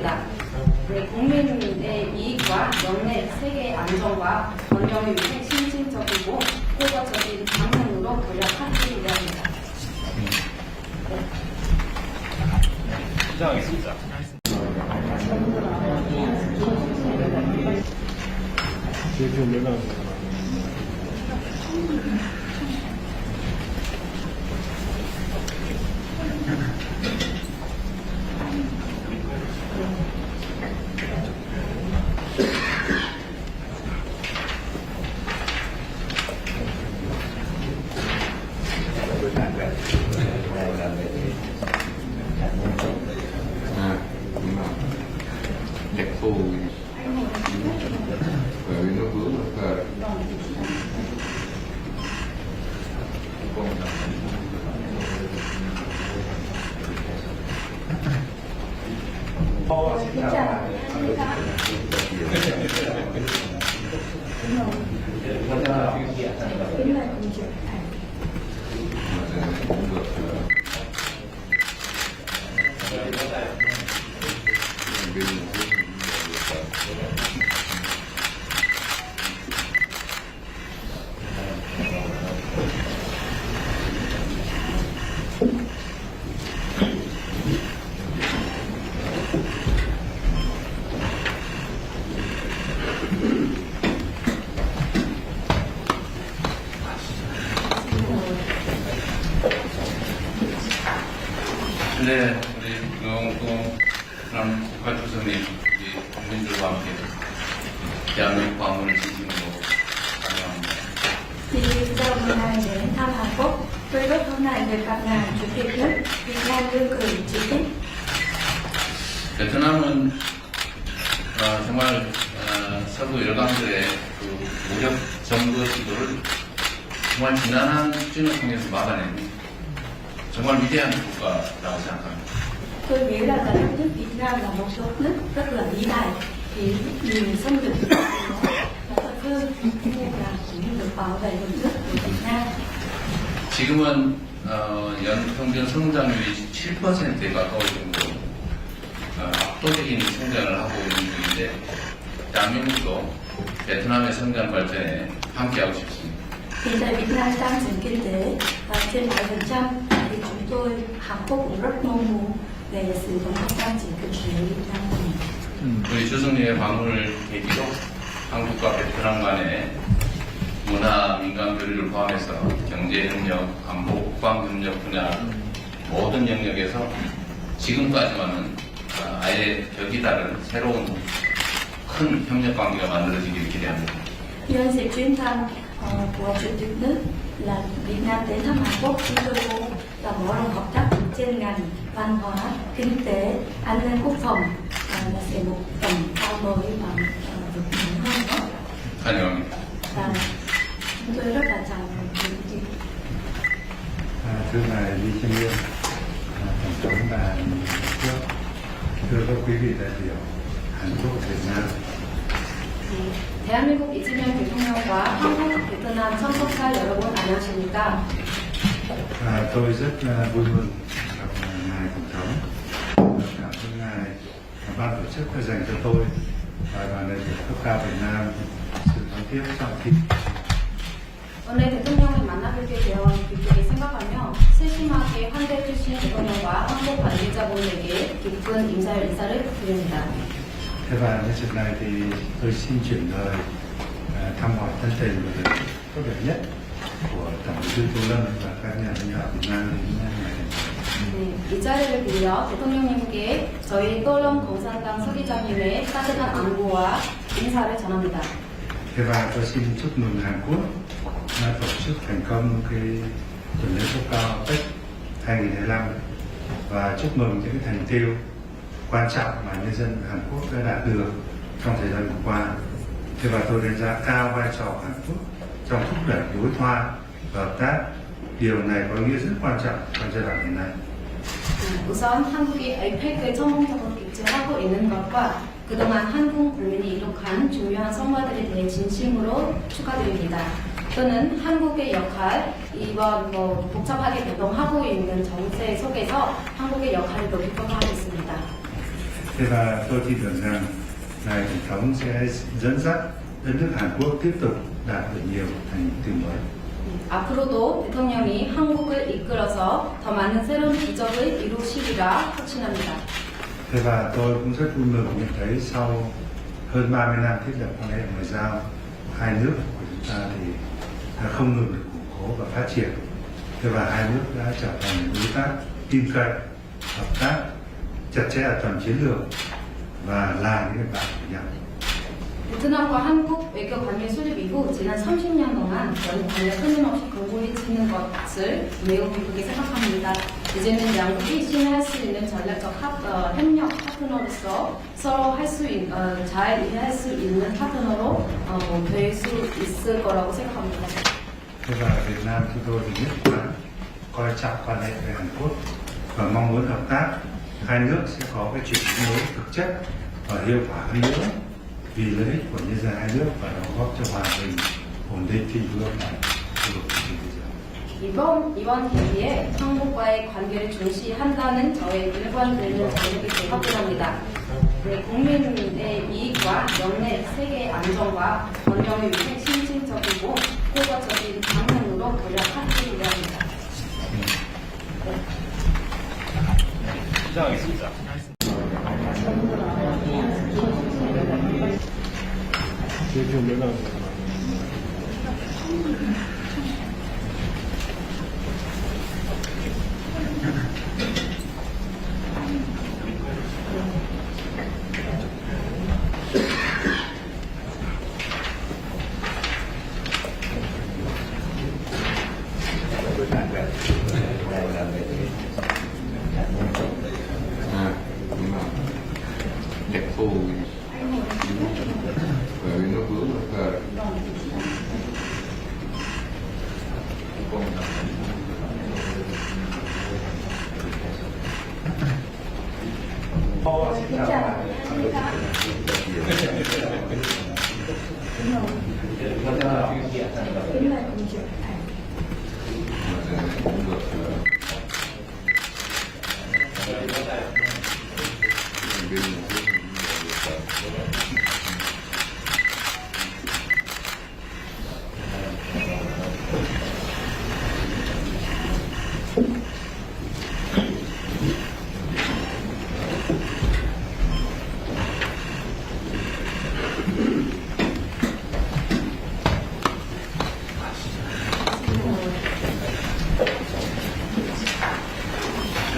있습니다. 네, 국민의 이익과 영내 세계의 안정과 번영을 위해 신진적이고 효과적인 방향으로 노력하기 위함입니다. 시작하겠습니다. Đẹp phù bởi vì nó vướng rồi 네, 우리 영웅 국가주석님, 우리 국민들과 함께 대한민국 방문을 진심으로 환영합니다. Thì chào mừng ngài đến thăm Hàn Quốc. Tôi rất hôm nay được gặp ngài Chủ tịch nước Việt Nam đương cử chỉ thích. 베트남은 정말 서구 열강들의 그 무력 점거 시도를 정말 지난한 수준을 통해서 막아낸 정말 위대한 국가라고 생각합니다. Tôi nghĩ rằng là đất nước Việt Nam là một đất nước rất là vĩ đại. Thì nhiều xâm lược của nó là thật hơn nên là cũng được bảo vệ nguồn nước của Việt Nam. 지금은 연평균 성장률이 7%에 가까울 정도로 압도적인 성장을 하고 있는 중인데 대한민국도 베트남의 성장 발전에 함께하고 싶습니다. Thì tại Việt Nam tăng trưởng kinh tế trên 7% thì chúng tôi Hàn Quốc cũng rất mong muốn về sự đồng hành tăng trưởng kinh tế Việt Nam này. 우리 주석님의 방문을 계기로 한국과 베트남 간의 문화, 민간 교류를 포함해서 경제협력, 안보, 국방협력 분야 모든 영역에서 지금까지와는 아예 격이 다른 새로운 큰 협력 관계가 만들어지기를 기대합니다. Nhân dịp chuyến thăm của Chủ tịch nước là Việt Nam đến thăm Hàn Quốc, chúng tôi muốn là mở rộng hợp tác trên ngành văn hóa, kinh tế, an ninh quốc phòng là sẽ một tầm cao mới và vượt bậc hơn. 환영합니다. Và chúng tôi rất là chào mừng Chủ tịch. Thưa ngài Lý Chiêm Liên, tổng thống và trước, thưa các quý vị đại biểu Hàn Quốc và Việt Nam. 대한민국 이재명 대통령과 한국, 베트남 참석자 여러분 안녕하십니까? Tôi rất vui mừng gặp ngài tổng thống. Cảm ơn ngài ban tổ chức đã dành cho tôi và đoàn đại biểu cấp cao Việt Nam sự đón tiếp trọng thị. 오늘 대통령을 만나뵙게 되어 기쁘게 생각하며 세심하게 환대해 주신 대통령과 한국 관계자분들에게 깊은 인사를 드립니다. Thế và nhân dịp này thì tôi xin chuyển lời thăm hỏi thân tình và lời tốt đẹp nhất của Tổng bí thư Tô Lâm và các nhà lãnh đạo Việt Nam đến ngày này. 네, 이 자리를 빌려 대통령님께 저희 또lâm 공산당 서기자님의 따뜻한 안부와 인사를 전합니다. Thế và tôi xin chúc mừng Hàn Quốc đã tổ chức thành công cái tuần lễ cấp cao APEC 2025 và chúc mừng những cái thành tựu quan trọng mà nhân dân Hàn Quốc đã đạt được trong thời gian vừa qua. Thế và tôi đánh giá cao vai trò Hàn Quốc trong thúc đẩy đối thoại và hợp tác. Điều này có ý nghĩa rất quan trọng trong giai đoạn hiện nay. 우선 한국이 APEC을 성공적으로 개최하고 있는 것과 그동안 한국 국민이 이룩한 중요한 성과들에 대해 진심으로 축하드립니다. 또는 한국의 역할, 이번 복잡하게 변동하고 있는 정세 속에서 한국의 역할을 더 비평하겠습니다. Thế và tôi tin tưởng rằng ngài tổng thống sẽ dẫn dắt đất nước Hàn Quốc tiếp tục đạt được nhiều thành tựu mới. 앞으로도 대통령이 한국을 이끌어서 더 많은 새로운 기적을 이루시리라 확신합니다. Thế và tôi cũng rất vui mừng nhận thấy sau hơn 30 năm thiết lập quan hệ ngoại giao, hai nước của chúng ta thì đã không ngừng được củng cố và phát triển. Thế và hai nước đã trở thành đối tác tin cậy, hợp tác chặt chẽ ở tầm chiến lược và là những bạn của nhau. 베트남과 한국 외교 관계 수립 이후 지난 30년 동안 관계 끊임없이 공고해지는 것을 매우 기쁘게 생각합니다. 이제는 양국이 신뢰할 수 있는 전략적 협력 파트너로서 서로 잘 이해할 수 있는 파트너로 될 수 있을 거라고 생각합니다. Thế và Việt Nam chúng tôi thì nhất quán coi trọng quan hệ với Hàn Quốc và mong muốn hợp tác hai nước sẽ có cái chuyển biến mới thực chất và hiệu quả hơn nữa vì lợi ích của nhân dân hai nước và đóng góp cho hòa bình, ổn định thịnh vượng tại khu vực trên thế giới. 이번 계기에 한국과의 관계를 중시한다는 저의 일관되는 전략이 확인합니다. 국민의 이익과 영내 세계의 안정과 번영을 위해 실질적이고 효과적인 방향으로 노력하기로 합니다. 시작하겠습니다. đẹp phù bởi vì nó vướng là Kính chào kính mời cùng chụp ảnh. cũng được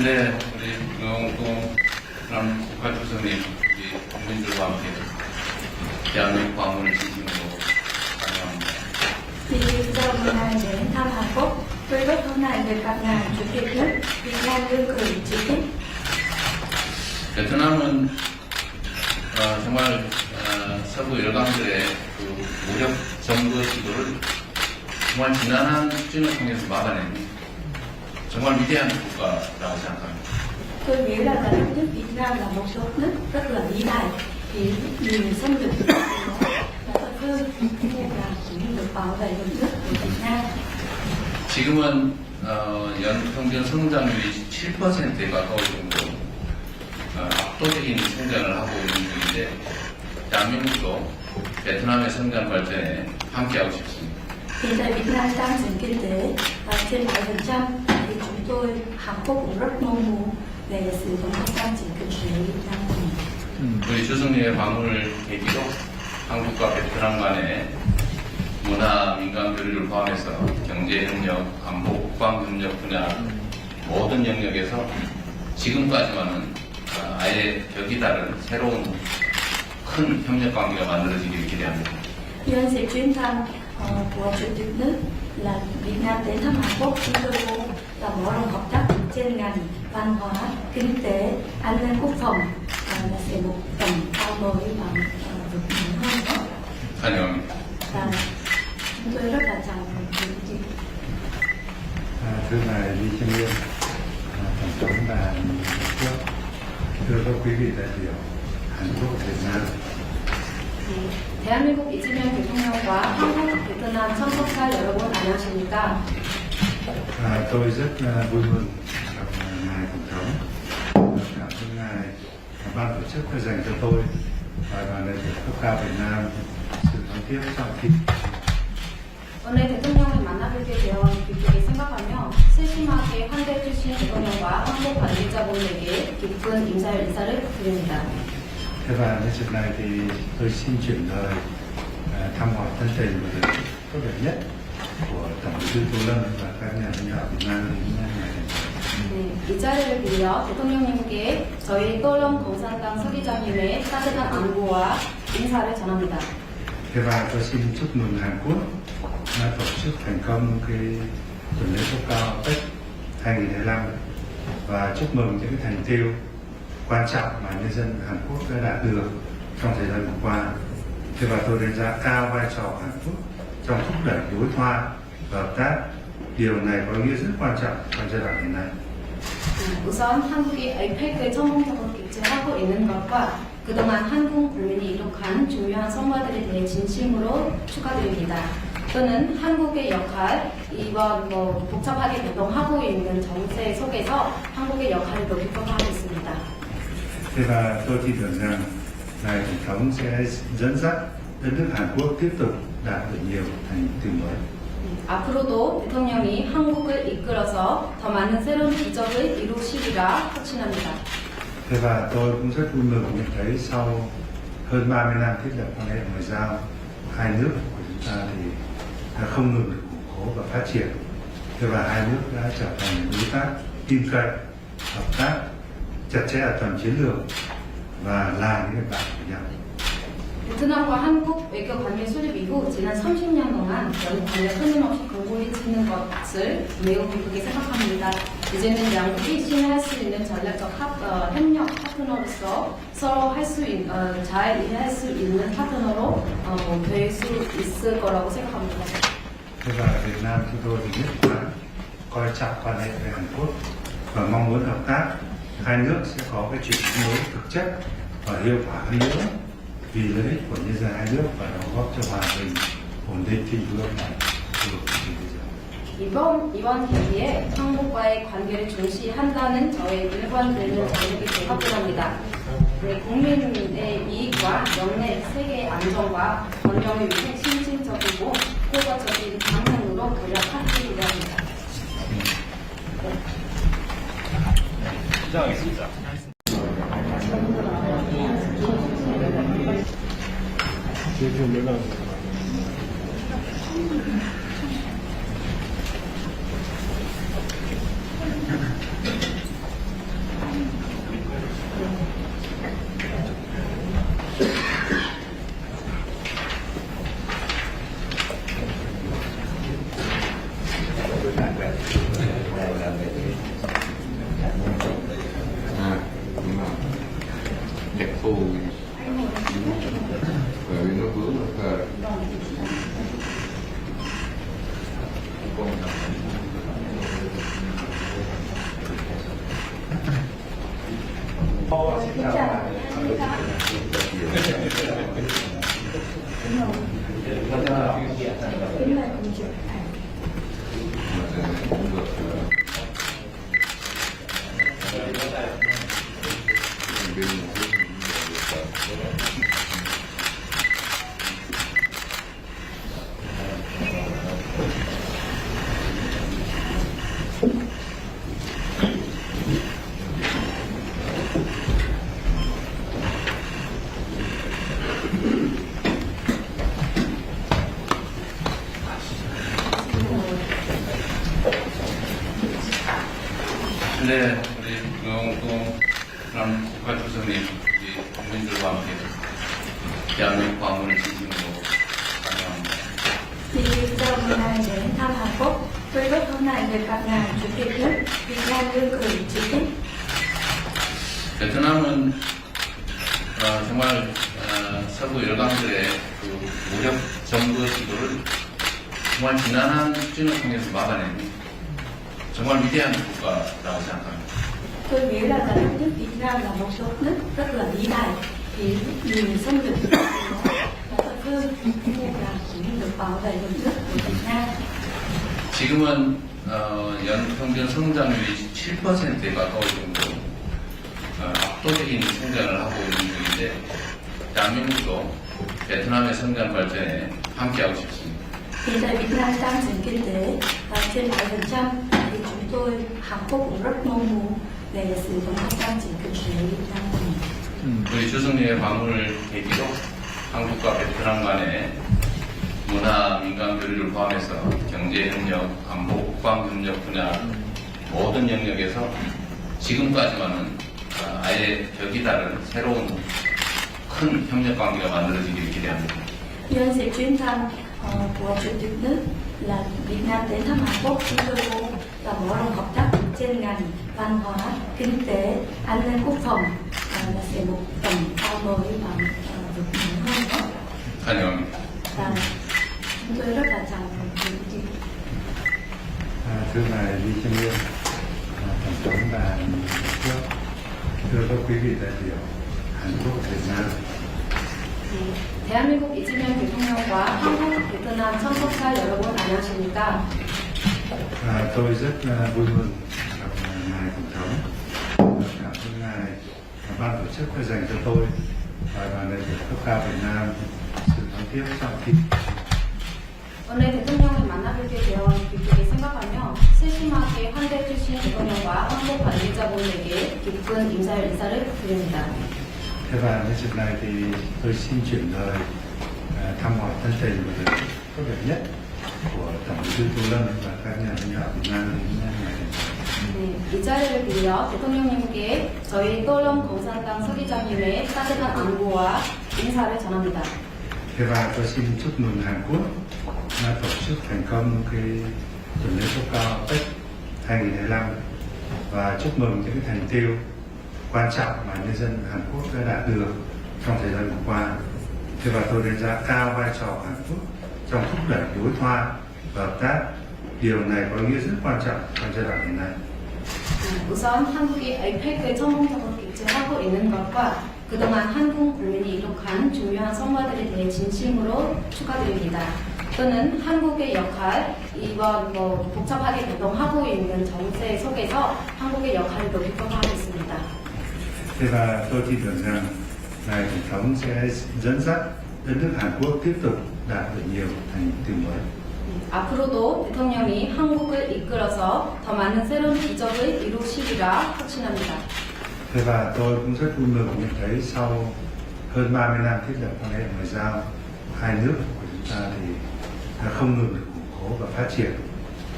네, 우리 영동 국가주석님, 우리 국민들과 함께 대한민국 방문을 진심으로 환영합니다. Thì chào mừng ngài đến thăm Hàn Quốc. Tôi rất hôm nay được gặp ngài Chủ tịch nước Việt Nam Lương Cường trực tiếp. 베트남은 정말 서구 열강들의 그 무력 점거 시도를 정말 지난한 혁신을 통해서 막아낸 정말 위대한 국가라고 생각합니다. Tôi nghĩ là đất nước Việt Nam là một đất nước rất là vĩ đại vì nhiều xâm lược của nó là thật hơn nên là cũng được bảo vệ đất nước của Việt Nam. 지금은 연평균 성장률이 7%에 가까울 정도로 압도적인 성장을 하고 있는 중인데 대한민국도 베트남의 성장 발전에 함께하고 싶습니다. Hiện tại Việt Nam tăng trưởng kinh tế trên 7% thì chúng tôi Hàn Quốc cũng rất mong muốn về sự đóng góp tăng trưởng kinh tế Việt Nam của mình. 우리 주석님의 방문을 계기로 한국과 베트남 간의 문화, 민간 교류를 포함해서 경제협력, 안보, 국방협력 분야 모든 영역에서 지금까지와는 아예 격이 다른 새로운 큰 협력 관계가 만들어지기를 기대합니다. Nhân dịp chuyến thăm của Chủ tịch nước là Việt Nam đến thăm Hàn Quốc, chúng tôi muốn là mở rộng hợp tác trên ngành văn hóa, kinh tế, an ninh quốc phòng là sẽ một tầm cao mới và vượt mạnh hơn nữa. 환영합니다. Và chúng tôi rất là chào mừng Chủ tịch. Thưa ngài Lý Chiêm Nguyên, tổng thống và Quốc, thưa các quý vị đại biểu Hàn Quốc và Việt Nam. 대한민국 이재명 대통령과 한국, 베트남 참석자 여러분 안녕하십니까? Tôi rất vui mừng gặp ngài tổng thống, cảm ơn ngài ban tổ chức đã dành cho tôi và đoàn đại biểu cấp cao Việt Nam sự đón tiếp trọng thị. 오늘 대통령을 만나뵙게 되어 기쁘게 생각하며 세심하게 환대해주신 대통령과 한국 관계자분에게 깊은 인사를 드립니다. Thế và nhân dịp này thì tôi xin chuyển lời thăm hỏi thân tình và lời chúc tốt đẹp nhất của Tổng bí thư Tô Lâm và các nhà lãnh đạo Việt Nam đến ngày này. 네, 이 자리를 빌려 대통령님께 저희 또lâm 공산당 서기자님의 따뜻한 안부와 인사를 전합니다. Thế và tôi xin chúc mừng Hàn Quốc đã tổ chức thành công cái tuần lễ cấp cao APEC 2025 và chúc mừng những cái thành tựu quan trọng mà nhân dân Hàn Quốc đã đạt được trong thời gian vừa qua. Thế và tôi đánh giá cao vai trò Hàn Quốc trong thúc đẩy đối thoại và hợp tác. Điều này có ý nghĩa rất quan trọng trong giai đoạn hiện nay. 우선 한국이 APEC 전문적으로 개최하고 있는 것과 그동안 한국 국민이 이룩한 중요한 성과들에 대해 진심으로 축하드립니다. 또는 한국의 역할, 이번 복잡하게 변동하고 있는 정세 속에서 한국의 역할을 높이 평가하겠습니다. Thế và tôi tin tưởng rằng ngài tổng thống sẽ dẫn dắt đất nước Hàn Quốc tiếp tục đạt được nhiều thành tựu mới. 앞으로도 대통령이 한국을 이끌어서 더 많은 새로운 기적을 이루시리라 확신합니다. Thế và tôi cũng rất vui mừng nhận thấy sau hơn 30 năm thiết lập quan hệ ngoại giao, hai nước của chúng ta thì đã không ngừng được củng cố và phát triển. Thế và hai nước đã trở thành đối tác tin cậy, hợp tác chặt chẽ ở tầm chiến lược và là những người bạn của nhau. 베트남과 한국 외교 관계 수립 이후 지난 30년 동안 연관계 끊임없이 공고해지는 것을 매우 기쁘게 생각합니다. 이제는 양국이 신뢰할 수 있는 전략적 협력 파트너로서 서로 잘 일할 수 있는 파트너로 될 수 있을 거라고 생각합니다. Thế và Việt Nam chúng tôi thì nhất quán coi trọng quan hệ với Hàn Quốc và mong muốn hợp tác hai nước sẽ có cái chuyển biến mới thực chất và hiệu quả hơn nữa vì lợi ích của nhân dân hai nước và đóng góp cho hòa bình, ổn định thịnh vượng và khu vực trên thế giới. 이번 계기에 한국과의 관계를 중시한다는 저의 일관되는 전략이 확인합니다. 네, 국민의 이익과 영내 세계의 안정과 번영을 위해 신진적이고 효과적인 방향으로 노력하기로 합니다. 시작하겠습니다. Nhạc phù bởi vì nó vướng là Kính mời cùng chụp ảnh. 네, 우리 영웅 국가주석님, 우리 국민들과 함께 대한민국 방문을 진심으로 환영합니다. Thì chào mừng ngài đến thăm Hàn Quốc. Tôi rất hôm nay được gặp ngài Chủ tịch nước Việt Nam đương cử chủ tịch. 베트남은 정말 서구 열강들의 그 무력 점거 시도를 정말 지난한 수준을 통해서 막아낸 정말 위대한 국가라고 생각합니다. Tôi nghĩ là đất nước Việt Nam là một đất nước rất là vĩ đại vì nhiều xâm lược của nó là thật hư nhưng là cũng được bảo vệ được nước của Việt Nam. 지금은 연평균 성장률이 7%에 가까울 정도로 압도적인 성장을 하고 있는 중인데 대한민국도 베트남의 성장 발전에 함께하고 싶습니다. Hiện tại Việt Nam tăng trưởng kinh tế trên 7% thì chúng tôi Hàn Quốc cũng rất mong muốn về sự ủng hộ tăng trưởng kinh tế Việt Nam của mình. 우리 주성님의 방문을 계기로 한국과 베트남 간의 문화, 민간 교류를 포함해서 경제협력, 안보, 국방협력 분야 모든 영역에서 지금까지만은 아예 벽이 다른 새로운 큰 협력 관계가 만들어지기를 기대합니다. Nhân dịp chuyến thăm của Chủ tịch nước là Việt Nam đến thăm Hàn Quốc, chúng tôi muốn là mở rộng hợp tác trên ngành văn hóa, kinh tế, an ninh quốc phòng là sẽ một tầm cao mới và vượt nhiều hơn nữa. 환영합니다. Và chúng tôi rất là chào mừng quý vị. Thưa ngài Lee Chien Lương, tổng thống và nước, thưa các quý vị đại biểu Hàn Quốc Việt Nam. 대한민국 이재명 대통령과 한국, 베트남 참석자 여러분 안녕하십니까? Tôi rất vui mừng gặp ngài tổng thống. Cảm ơn ngài ban tổ chức đã dành cho tôi và đoàn đại biểu cấp cao Việt Nam sự đón tiếp trọng thị. 오늘 대통령을 만나뵙게 되어 기쁘게 생각하며 세심하게 환대해 주신 대통령과 한국 관계자분들에게 깊은 인사를 드립니다. Thế và nhân dịp này thì tôi xin chuyển lời thăm hỏi thân tình và lời chúc tốt đẹp nhất của Tổng bí thư Tô Lâm và các nhà lãnh đạo Việt Nam đến ngày hôm nay. 네, 이 자리를 빌려 대통령님께 저희 또lâm 공산당 서기자님의 따뜻한 안부와 인사를 전합니다. Thế và tôi xin chúc mừng Hàn Quốc đã tổ chức thành công cái tuần lễ cấp cao APEC 2025 và chúc mừng những cái thành tựu quan trọng mà nhân dân Hàn Quốc đã đạt được trong thời gian vừa qua. Thế và tôi đánh giá cao vai trò Hàn Quốc trong thúc đẩy đối thoại và hợp tác. Điều này có ý nghĩa rất quan trọng trong giai đoạn hiện nay. 우선 한국이 아이펙을 성공적으로 개최하고 있는 것과 그동안 한국 국민이 이룩한 중요한 성과들에 대해 진심으로 축하드립니다. 또는 한국의 역할, 이번 복잡하게 변동하고 있는 정세 속에서 한국의 역할을 더 깊어가 하겠습니다. Thế và tôi tin tưởng rằng ngài tổng thống sẽ dẫn dắt đất nước Hàn Quốc tiếp tục đạt được nhiều thành tựu mới. 앞으로도 대통령이 한국을 이끌어서 더 많은 새로운 기적을 이루시리라 확신합니다. Thế và tôi cũng rất vui mừng nhận thấy sau hơn 30 năm thiết lập quan hệ ngoại giao, hai nước của chúng ta thì đã không ngừng được củng cố và phát triển.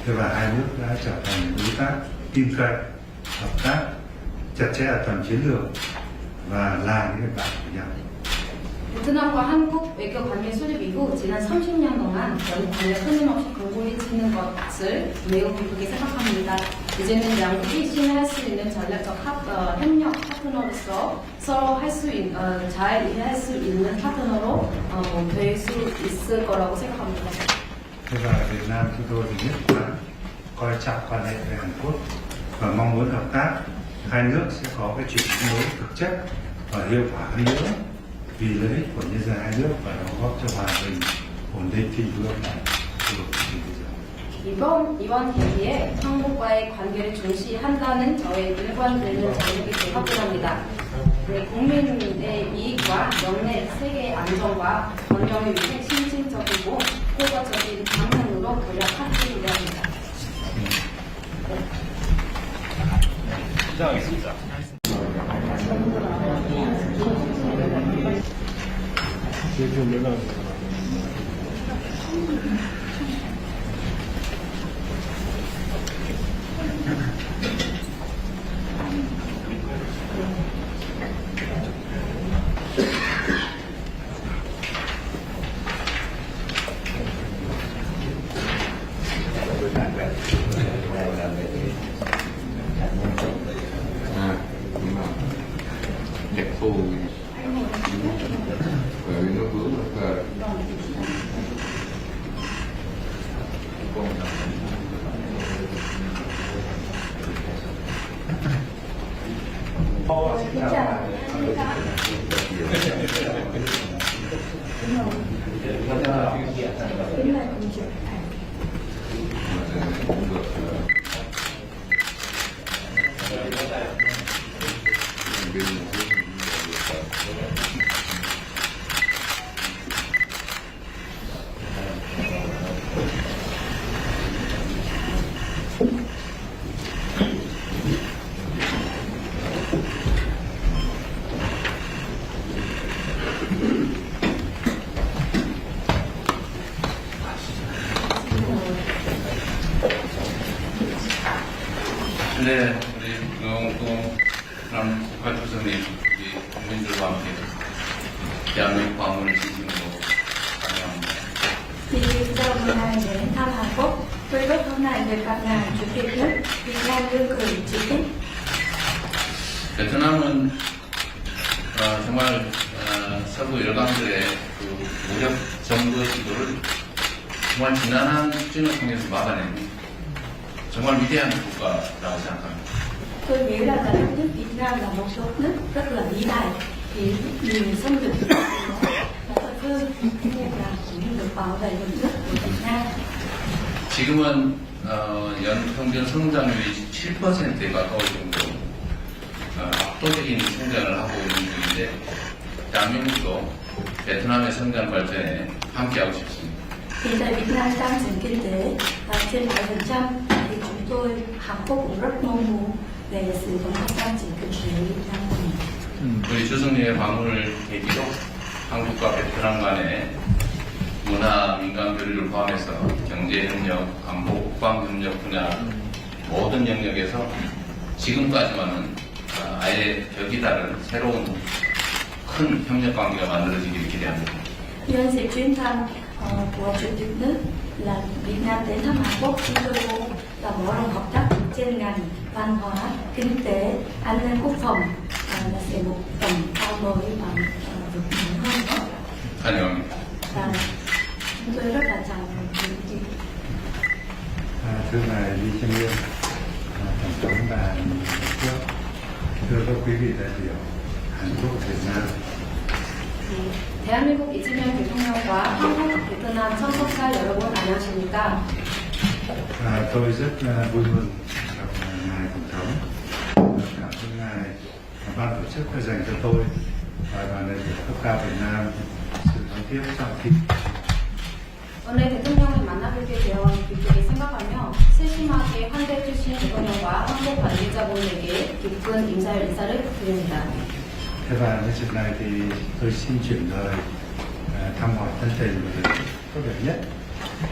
Thế và hai nước đã trở thành đối tác tin cậy, hợp tác chặt chẽ ở tầm chiến lược và là những bạn của nhau. 베트남과 한국 외교 관계 수립 이후 지난 30년 동안 관계가 끊임없이 공고해지는 것을 매우 기쁘게 생각합니다. 이제는 양국이 신뢰할 수 있는 전략적 협력 파트너로서 서로 잘 이해할 수 있는 파트너로 될 수 있을 거라고 생각합니다. Thế và Việt Nam chúng tôi thì nhất quán coi trọng quan hệ với Hàn Quốc và mong muốn hợp tác hai nước sẽ có cái chuyển biến thực chất và hiệu quả hơn nữa vì lợi ích của nhân dân hai nước và đóng góp cho hòa bình, ổn định thịnh vượng tại khu vực trên thế giới. 이번 계기에 한국과의 관계를 중시한다는 저의 일관되는 전략이 확인합니다. 국민의 이익과 영내 세계의 안정과 번영을 위해 실질적이고 효과적인 방향으로 노력하기로 합니다. 시작하겠습니다. Đẹp thù bởi vì nó vướng là Kính chào. Kính mời cùng chụp ảnh. cũng được bên 네, 우리 영동 국가주석님, 우리 국민들과 함께 대한민국 방문을 진심으로 환영합니다. Thì chào mừng ngài đến thăm Hàn Quốc. Tôi rất hôm nay được gặp ngài Chủ tịch nước Việt Nam Lương Cường chỉ trích. 베트남은 정말 서구 열강들의 그 무력 점거 시도를 정말 지난한 추진을 통해서 막아낸 정말 위대한 국가라고 생각합니다. Tôi nghĩ là đất nước Việt Nam là một đất nước rất là vĩ đại. Thì nhiều xâm lược của nó là thật hơn nên là cũng được bảo vệ đất nước của Việt Nam. 지금은 연평균 성장률이 7%에 가까울 정도로 압도적인 성장을 하고 있는 중인데 대한민국도 베트남의 성장 발전에 함께하고 싶습니다. Hiện tại Việt Nam tăng trưởng kinh tế trên 7% thì chúng tôi Hàn Quốc cũng rất mong muốn về sự đóng góp tăng trưởng kinh tế Việt Nam của mình. 우리 주석님의 방문을 계기로 한국과 베트남 간의 문화, 민간 교류를 포함해서 경제 협력, 안보, 국방 협력 분야 모든 영역에서 지금까지와는 아예 격이 다른 새로운 큰 협력 관계가 만들어지기를 기대합니다. Nhân dịp chuyến thăm của Chủ tịch nước là Việt Nam đến thăm Hàn Quốc, chúng tôi muốn là mở rộng hợp tác trên ngành văn hóa, kinh tế, an ninh quốc phòng là sẽ một tầm cao mới và vượt mạnh hơn nữa. 환영합니다. Và chúng tôi rất là chào mừng Chủ tịch. Thưa ngài Lý Chiêm Nguyên, tổng thống và trước, thưa các quý vị đại biểu Hàn Quốc Việt Nam. 대한민국 이재명 대통령과 한국, 베트남 참석자 여러분 안녕하십니까? Tôi rất vui mừng gặp ngài tổng thống. Cảm ơn ngài ban tổ chức đã dành cho tôi và đoàn đại biểu cấp cao Việt Nam sự đón tiếp trọng thị. 오늘 대통령을 만나뵙게 되어 기쁘게 생각하며 세심하게 환대해 주신 대통령과 한국 관계자분에게 깊은 인사를 드립니다. Thế và nhân dịp này thì tôi xin chuyển lời thăm hỏi thân tình và lời chúc tốt đẹp nhất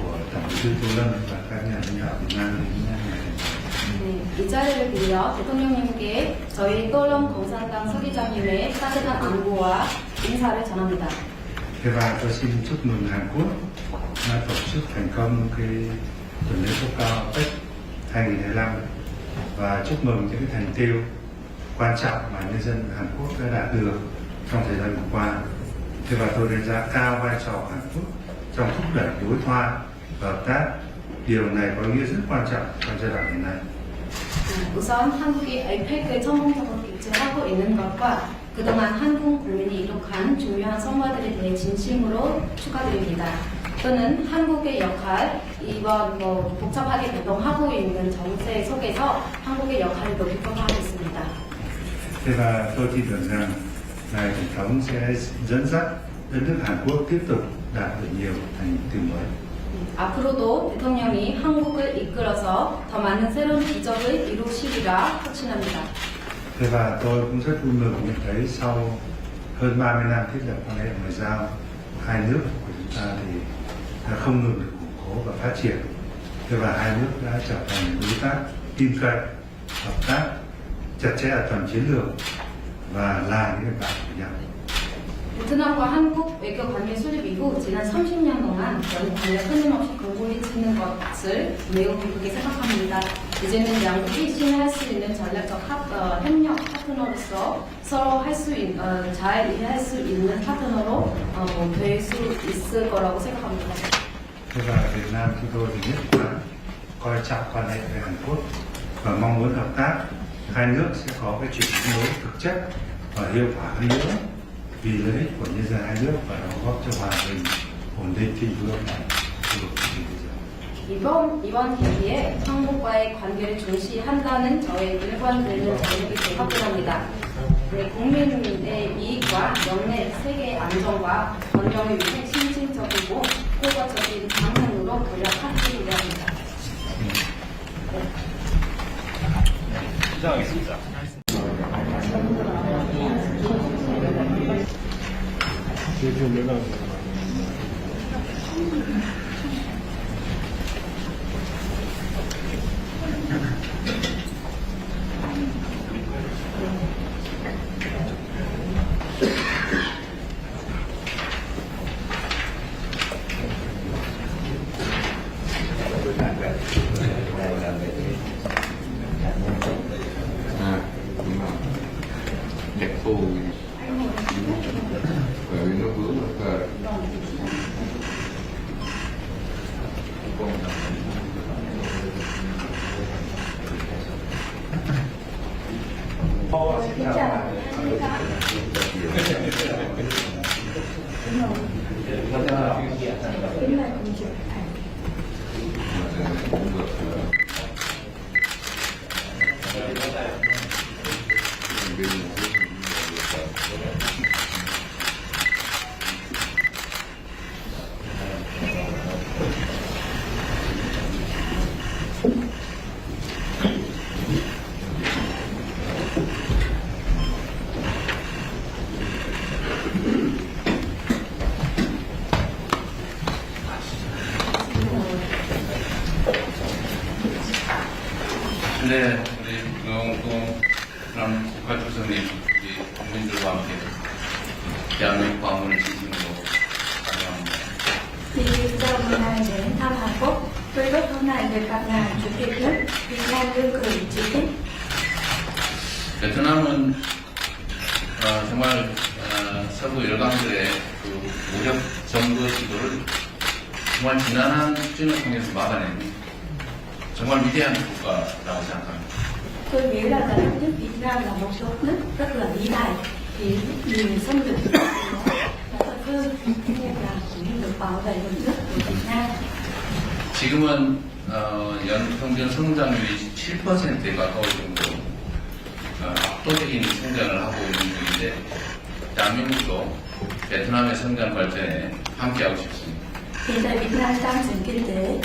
của Tổng bí thư Tô Lâm và các nhà lãnh đạo Việt Nam đến ngày 네, 이 자리를 빌려 대통령님께 저희 또lâm 공산당 서기자님의 따뜻한 안부와 인사를 전합니다. Thế và tôi xin chúc mừng Hàn Quốc đã tổ chức thành công cái tuần lễ cấp cao APEC 2025 và chúc mừng những cái thành tựu quan trọng mà nhân dân Hàn Quốc đã đạt được trong thời gian vừa qua. Thế và tôi đánh giá cao vai trò của Hàn Quốc trong thúc đẩy đối thoại và hợp tác. Điều này có ý nghĩa rất quan trọng trong giai đoạn hiện nay. 우선 한국이 APEC 천문적으로 개최하고 있는 것과 그동안 한국 국민이 이룩한 중요한 성과들에 대해 진심으로 축하드립니다. 또는 한국의 역할, 이번 복잡하게 변동하고 있는 정세 속에서 한국의 역할을 높이 평가하겠습니다. Thế và tôi tin tưởng rằng ngài tổng thống sẽ dẫn dắt đất nước Hàn Quốc tiếp tục đạt được nhiều thành tựu mới. 앞으로도 대통령이 한국을 이끌어서 더 많은 새로운 기적을 이루시리라 확신합니다. Thế và tôi cũng rất vui mừng nhận thấy sau hơn 30 năm thiết lập quan hệ ngoại giao, hai nước của chúng ta thì đã không ngừng được củng cố và phát triển. Thế và hai nước đã trở thành đối tác tin cậy, hợp tác chặt chẽ ở tầm chiến lược và là những bạn của nhau. 베트남과 한국 외교 관계 수립 이후 지난 30년 동안 연인 관계가 끊임없이 공고해지는 것을 매우 기쁘게 생각합니다. 이제는 양국이 신뢰할 수 있는 전략적 협력 파트너로서 서로 잘 이해할 수 있는 파트너로 될 수 있을 거라고 생각합니다. Thế và Việt Nam chúng tôi thì nhất là coi trọng quan hệ với Hàn Quốc và mong muốn hợp tác hai nước sẽ có cái chuyển biến mới thực chất và hiệu quả hơn nữa vì lợi ích của nhân dân hai nước và đóng góp cho hòa bình, ổn định thịnh vượng và khu vực trên thế giới. 이번 계기에 한국과의 관계를 중시한다는 저의 일관되는 전략이 확인합니다. 네, 국민의 이익과 안정과 원정의 위해 실질적이고 효과적인 방향으로 노력하기 위함이다. 시작하겠습니다. À, đúng rồi. Đẹp phù. Bởi vì nó vướng một cờ. Kính mời cùng chụp ảnh. Cũng được. Bên một cái 네, 우리 영웅 국가주석님, 우리 국민들과 함께 대한민국 방문을 진심으로 환영합니다. Thì chào mừng ngài đến thăm Hàn Quốc. Tôi rất hôm nay được gặp ngài Chủ tịch nước Việt Nam đương cử chủ tịch. 베트남은 정말 서구 열강들의 그 무력 점거 시도를 정말 지난한 수준을 통해서 막아낸 정말 위대한 국가라고 생각합니다. Tôi nghĩ là đất nước Việt Nam là một đất nước rất là vĩ đại vì nhiều xâm lược của nó là thật hư nên là cũng được bảo vệ nguồn nước của Việt Nam. 지금은 연평균 성장률이 7%에 가까울 정도로 압도적인 성장을 하고 있는 중인데 대한민국도 베트남의 성장 발전에 함께하고 싶습니다. Hiện tại Việt Nam tăng trưởng kinh tế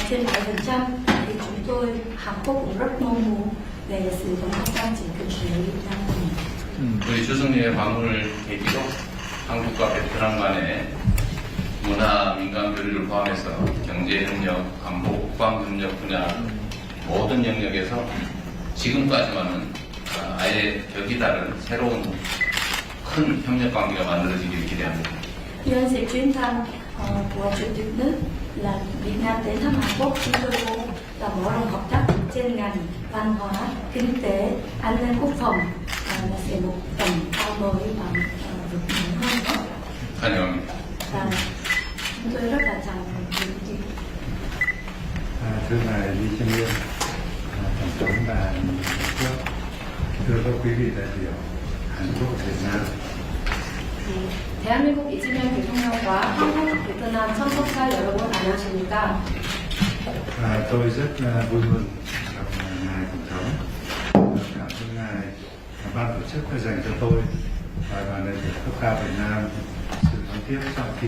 trên 7% thì chúng tôi Hàn Quốc cũng rất mong muốn về sự đồng hành tăng trưởng kinh tế Việt Nam của mình. 우리 주석님의 방문을 계기로 한국과 베트남 간의 문화, 민간 교류를 포함해서 경제협력, 안보, 국방협력 분야 모든 영역에서 지금까지와는 아예 격이 다른 새로운 큰 협력 관계가 만들어지기를 기대합니다. Nhân dịp chuyến thăm của Chủ tịch nước là Việt Nam đến thăm Hàn Quốc, chúng tôi muốn là mở rộng hợp tác trên ngành văn hóa, kinh tế, an ninh quốc phòng là sẽ một tầm cao mới và vượt mạnh hơn nữa. 환영합니다. Và chúng tôi rất là chào mừng Chủ tịch. Thưa ngài Lý Chân Nguyên, tổng thống và nước, thưa các quý vị đại biểu Hàn Quốc và Việt Nam. 대한민국 이재명 대통령과 한국, 베트남 참석자 여러분 안녕하십니까? Tôi rất vui mừng gặp ngài tổng thống. Cảm ơn ngài ban tổ chức đã dành cho tôi và đoàn đại biểu cấp cao Việt Nam sự đón tiếp trọng thị.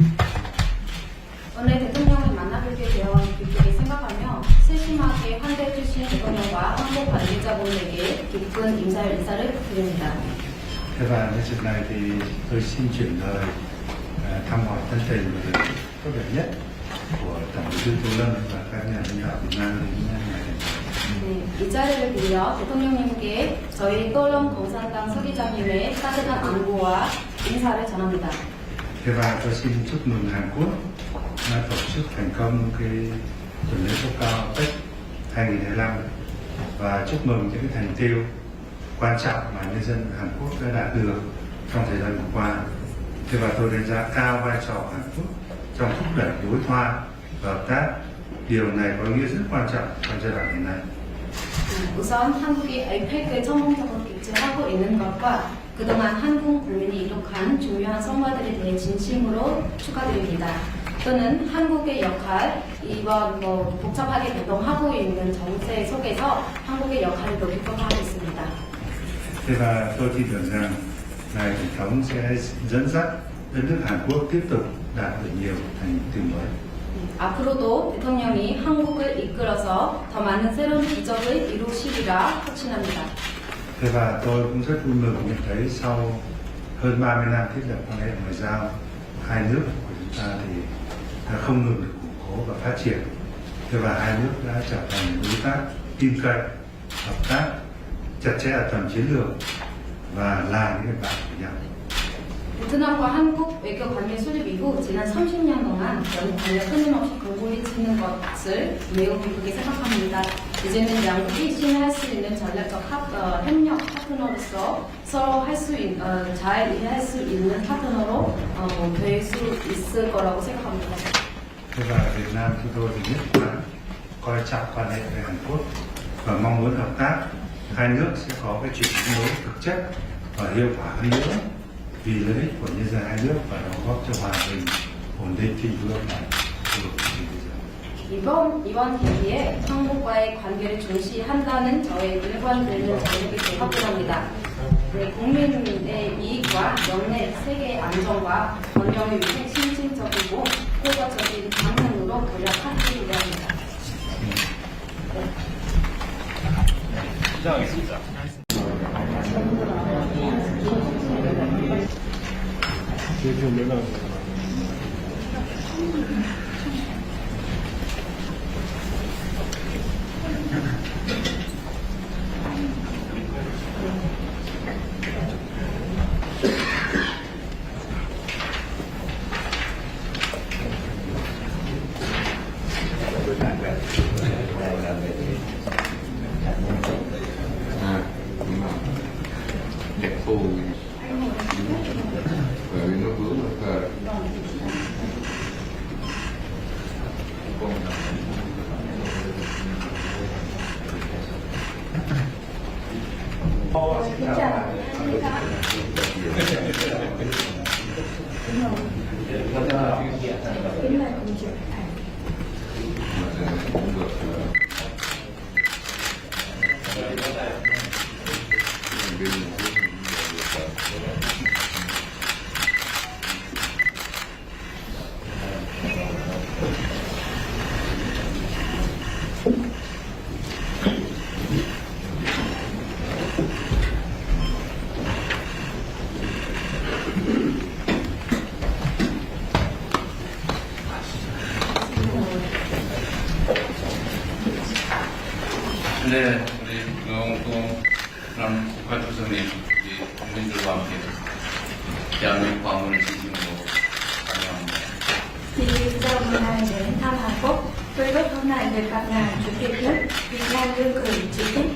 오늘 대통령을 만나뵙게 되어 기쁘게 생각하며 세심하게 환대해 주신 대통령과 한국 관계자분에게 깊은 인사를 드립니다. Thế và nhân dịp này thì tôi xin chuyển lời thăm hỏi thân tình và lời chúc tốt đẹp nhất của Tổng bí thư Tô Lâm và các nhà lãnh đạo Việt Nam đến ngài tổng thống. 네, 이 자리를 빌려 대통령님께 저희 또lâm 공산당 서기자님의 따뜻한 안부와 인사를 전합니다. Thế và tôi xin chúc mừng Hàn Quốc đã tổ chức thành công cái tuần lễ cấp cao APEC 2025 và chúc mừng những cái thành tựu quan trọng mà nhân dân Hàn Quốc đã đạt được trong thời gian vừa qua. Thế và tôi đánh giá cao vai trò Hàn Quốc trong thúc đẩy đối thoại và hợp tác. Điều này có ý nghĩa rất quan trọng trong giai đoạn hiện nay. 우선 한국이 아이펙을 성공적으로 개최하고 있는 것과 그동안 한국 국민이 이룩한 중요한 성과들에 대해 진심으로 축하드립니다. 또는 한국의 역할, 이번 복잡하게 변동하고 있는 정세 속에서 한국의 역할을 높이도록 하겠습니다. Thế và tôi tin tưởng rằng ngài tổng thống sẽ dẫn dắt đất nước Hàn Quốc tiếp tục đạt được nhiều thành tựu mới. 앞으로도 대통령이 한국을 이끌어서 더 많은 새로운 기적을 이루시리라 확신합니다. Thế và tôi cũng rất vui mừng nhận thấy sau hơn 30 năm thiết lập quan hệ ngoại giao, hai nước của chúng ta thì đã không ngừng được củng cố và phát triển. Thế và hai nước đã trở thành đối tác tin cậy, hợp tác chặt chẽ ở tầm chiến lược và là những bạn của nhau. 베트남과 한국 외교 관계 수립 이후 지난 30년 동안 관계가 끊임없이 공고해지는 것을 매우 기쁘게 생각합니다. 이제는 양국이 신뢰할 수 있는 전략적 협력 파트너로서 서로 잘 이해할 수 있는 파트너로 될 수 있을 거라고 생각합니다. Thế và Việt Nam chúng tôi thì nhất quán coi trọng quan hệ với Hàn Quốc và mong muốn hợp tác hai nước sẽ có cái chuyển biến mới thực chất và hiệu quả hơn nữa vì lợi ích của nhân dân hai nước và đóng góp cho hòa bình, ổn định thịnh vượng ở khu vực trên thế giới. 이번 계기에 한국과의 관계를 중시한다는 저의 일관되는 전략이 확인합니다. 국민의 이익과 영내 세계의 안정과 번영을 위해 실질적이고 효과적인 방향으로 노력하기로 합니다. 시작하겠습니다. Đẹp phù bởi vì nó vướng một cờ Kính mời cùng chụp ảnh. cũng được bên 네, 우리 영동 국가주석님, 우리 국민들과 함께 대한민국 방문을 진심으로 환영합니다. Thì chào mừng ngài đến thăm Hàn Quốc. Tôi rất hôm nay được gặp ngài Chủ tịch nước Việt Nam Đương cử chủ tịch.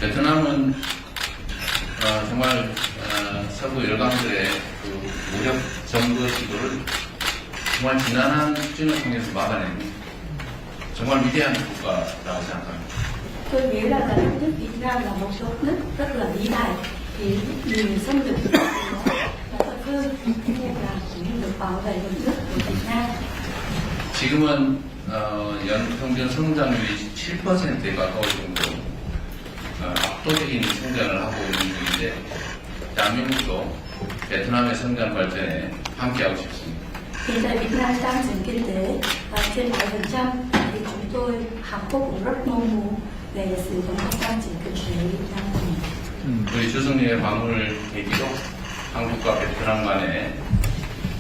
베트남은 정말 서구 열강들의 그 무력 점거 시도를 정말 지난한 수준을 통해서 막아낸 정말 위대한 국가라고 생각합니다. Tôi nghĩ là đất nước Việt Nam là một số nước rất là vĩ đại thì nhiều xâm lược và thật hơn như là cũng được bảo vệ được nước của Việt Nam. 지금은 연평균 성장률이 7%에 가까울 정도로 압도적인 성장을 하고 있는 중인데 대한민국도 베트남의 성장 발전에 함께하고 싶습니다. Hiện tại Việt Nam tăng trưởng kinh tế trên 7% thì chúng tôi Hàn Quốc cũng rất mong muốn về sự đồng góp tăng trưởng kinh tế Việt Nam của mình. 우리 주석님의 방문을 계기로 한국과 베트남 간의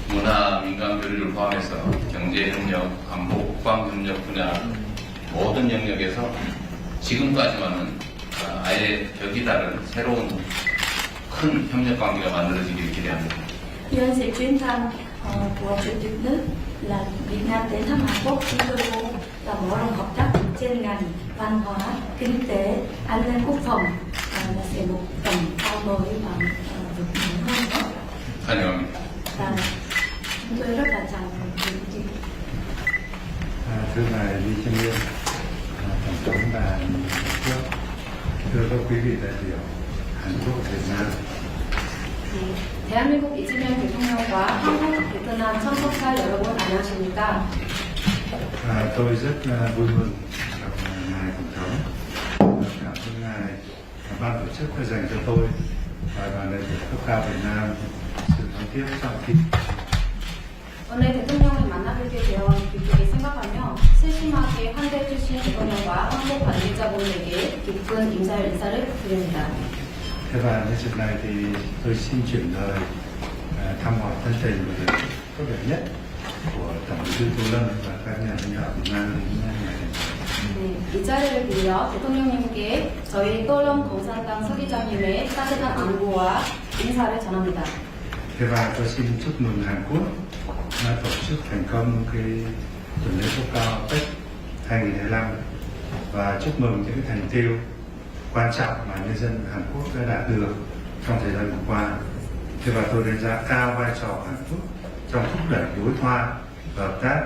문화, 민간 교류를 포함해서 경제협력, 안보, 국방협력 분야 모든 영역에서 지금까지와는 아예 격이 다른 새로운 큰 협력 관계가 만들어지길 기대합니다. Nhân dịp chuyến thăm của Chủ tịch nước là Việt Nam đến thăm Hàn Quốc, chúng tôi muốn là mở rộng hợp tác trên ngành văn hóa, kinh tế, an ninh quốc phòng là sẽ một tầm cao mới và vượt mạnh hơn nữa. 환영합니다. Và chúng tôi rất là chào mừng Chủ tịch. Thưa ngài Lý Chiêm Liên, tổng thống và nước, thưa các quý vị đại biểu Hàn Quốc và Việt Nam. 대한민국 이재명 대통령과 한국, 베트남 참석자 여러분 안녕하십니까? Tôi rất vui mừng gặp ngài tổng thống. Cảm ơn ngài ban tổ chức đã dành cho tôi và đoàn đại biểu cấp cao Việt Nam sự đón tiếp trong khi 오늘 대통령을 만나뵙게 되어 기쁘게 생각하며 세심하게 환대해주신 대통령과 한국 관계자분에게 기쁜 인사를 드립니다. thế và nhân dịp này thì tôi xin chuyển lời thăm hỏi thân tình và được tốt đẹp nhất của Tổng Bí thư Tô Lâm và các nhà lãnh đạo Việt Nam đến ngày này. 네, 이 자리를 빌려 대통령님께 저희 또lâm 공산당 서기자님의 따뜻한 안부와 인사를 전합니다. Thế và tôi xin chúc mừng Hàn Quốc đã tổ chức thành công cái tuần lễ cấp cao APEC 2025 và chúc mừng những cái thành tựu quan trọng mà nhân dân Hàn Quốc đã đạt được trong thời gian vừa qua. Thế và tôi đánh giá cao vai trò của Hàn Quốc trong thúc đẩy đối thoại và hợp tác.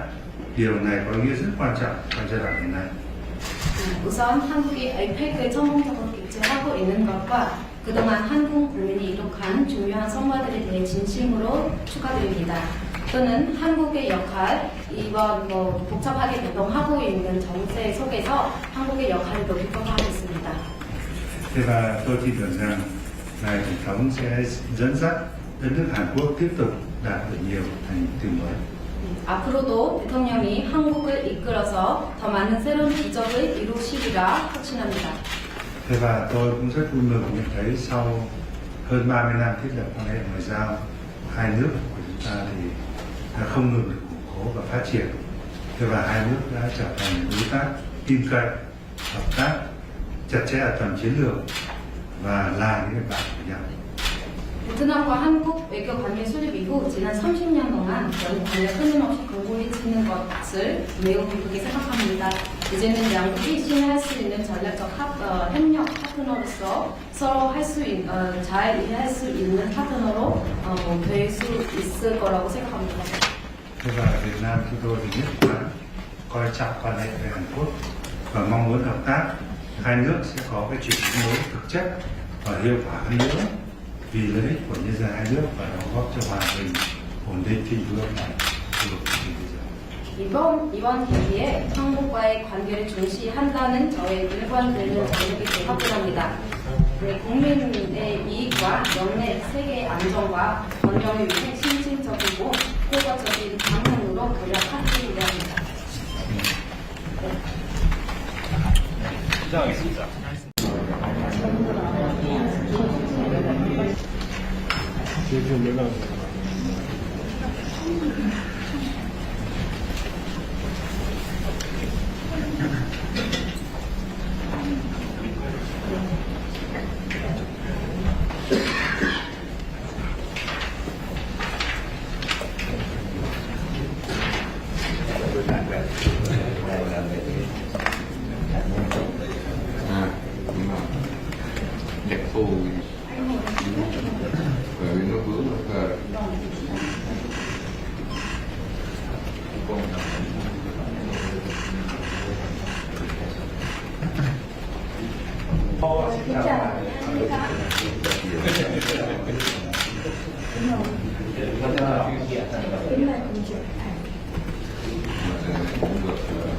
Điều này có ý nghĩa rất quan trọng trong giai đoạn hiện nay. 우선 한국이 아이펙을 성공적으로 개최하고 있는 것과 그동안 한국 국민이 이룩한 중요한 성과들에 대해 진심으로 축하드립니다. 또는 한국의 역할, 이번 복잡하게 변동하고 있는 정세 속에서 한국의 역할을 높이 평가하겠습니다. Thế và tôi tin tưởng rằng ngài tổng thống sẽ dẫn dắt đất nước Hàn Quốc tiếp tục đạt được nhiều thành tựu mới. 앞으로도 대통령이 한국을 이끌어서 더 많은 새로운 기적을 이루시리라 확신합니다. Thế và tôi cũng rất vui mừng nhận thấy sau hơn 30 năm thiết lập quan hệ ngoại giao, hai nước của chúng ta thì đã không ngừng được củng cố và phát triển. Thế và hai nước đã trở thành đối tác tin cậy, hợp tác chặt chẽ ở tầm chiến lược và là những người bạn của nhau. 베트남과 한국 외교 관계 수립 이후 지난 30년 동안 관계가 끊임없이 공고해지는 것을 매우 기쁘게 생각합니다. 이제는 양국이 신뢰할 수 있는 전략적 협력 파트너로서 서로 잘 일할 수 있는 파트너로 될 수 있을 거라고 생각합니다. Thế và Việt Nam chúng tôi thì nhất quán coi trọng quan hệ với Hàn Quốc và mong muốn hợp tác hai nước sẽ có cái chuyển biến mới thực chất và hiệu quả hơn nữa vì lợi ích của nhân dân hai nước và đóng góp cho hòa bình, ổn định thịnh vượng tại khu vực trên thế giới. 이번 계기에 한국과의 관계를 중시한다는 저의 일관되는 전략이 확인합니다. 네, 국민의 이익과 영내 세계의 안정과 번영을 위해 신진적이고 효과적인 방향으로 노력하기로 합니다. 시작하겠습니다. Đẹp phù bởi vì nó vướng là Kính mời cùng chịu. cũng được bên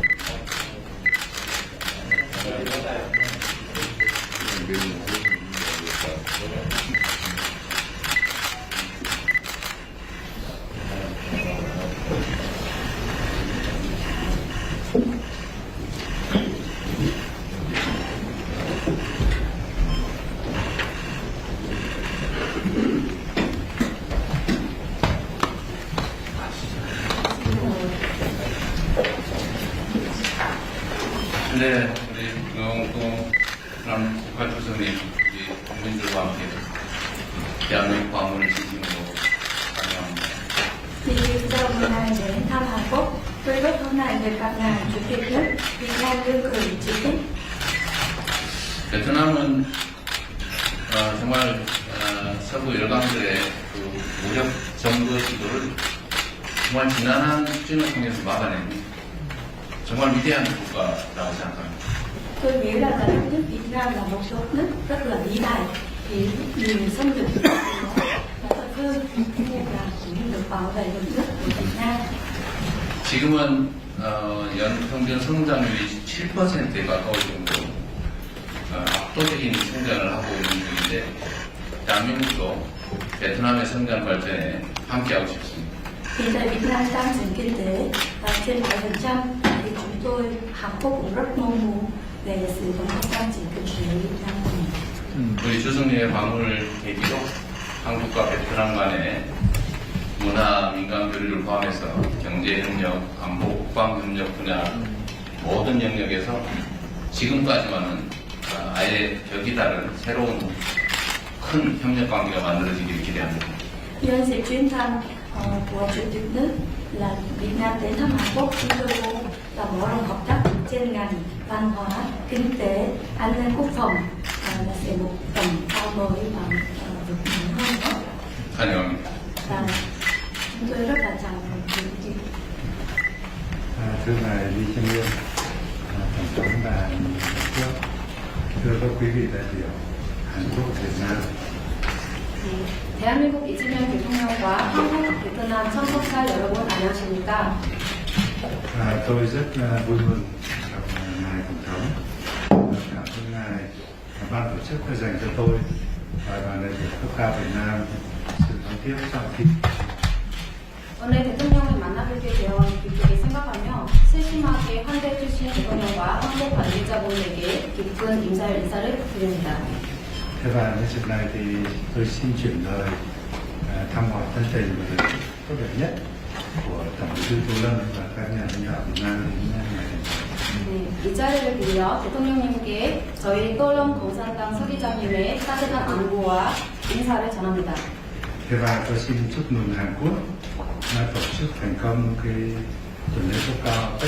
네, 우리 영동 국가주석님, 우리 국민들과 함께 대한민국 방문을 진심으로 환영합니다. Thì chào mừng ngài đến thăm Hàn Quốc. Tôi rất hôm nay được gặp ngài Chủ tịch nước Việt Nam đương cử chỉ trích. 베트남은 정말 서구 열강들의 그 무력 점거 시도를 정말 지난한 수준을 통해서 막아낸 정말 위대한 국가라고 생각합니다. Tôi nghĩ rằng là đất nước Việt Nam là một đất nước rất là vĩ đại vì nhiều xâm lược của nó và thật hơn nên là cũng được bảo vệ được nước của Việt Nam. 지금은 연평균 성장률이 7%에 가까울 정도로 압도적인 성장을 하고 있는 중인데 대한민국도 베트남의 성장 발전에 함께하고 싶습니다. Hiện tại Việt Nam tăng trưởng kinh tế trên 7% thì chúng tôi Hàn Quốc cũng rất mong muốn về sự đồng hành tăng trưởng kinh tế Việt Nam này. 우리 주성리의 방문을 계기로 한국과 베트남 간의 문화, 민간 교류를 포함해서 경제 협력, 안보, 국방 협력 분야 모든 영역에서 지금까지와는 아예 격이 다른 새로운 큰 협력 관계가 만들어지기를 기대합니다. Nhân dịp chuyến thăm của Chủ tịch nước là Việt Nam đến thăm Hàn Quốc, chúng tôi muốn là mở rộng hợp tác trên ngành văn hóa, kinh tế, an ninh quốc phòng là sẽ một tầm cao mới và vượt mạnh hơn nữa. 환영합니다. Và chúng tôi rất là chào mừng Chủ tịch. Thưa ngài Lee Chang Yong, tổng thống và Hàn Quốc, thưa các quý vị đại biểu Hàn Quốc Việt Nam. 대한민국 이재명 대통령과 한국 베트남 참석자 여러분 안녕하십니까? Tôi rất vui mừng gặp ngài tổng thống. Cảm ơn ngài ban tổ chức đã dành cho tôi và đoàn đại biểu cấp cao Việt Nam sự đón tiếp trọng thị. 오늘 대통령을 만나뵙게 되어 기쁘게 생각하며 세심하게 환대해 주신 대통령과 한국 관계자분에게 깊은 인사를 드립니다. Thế và nhân dịp này thì tôi xin chuyển lời thăm hỏi thân tình và lời chúc tốt đẹp nhất của Tổng bí thư Tô Lâm và các nhà lãnh đạo Việt Nam đến ngày hôm nay. 네, 이 자리를 빌려 대통령님께 저희 또lâm 공산당 서기장님의 따뜻한 안부와 인사를 전합니다. Thế và tôi xin chúc mừng Hàn Quốc tổ chức thành công cái tuần lễ cấp cao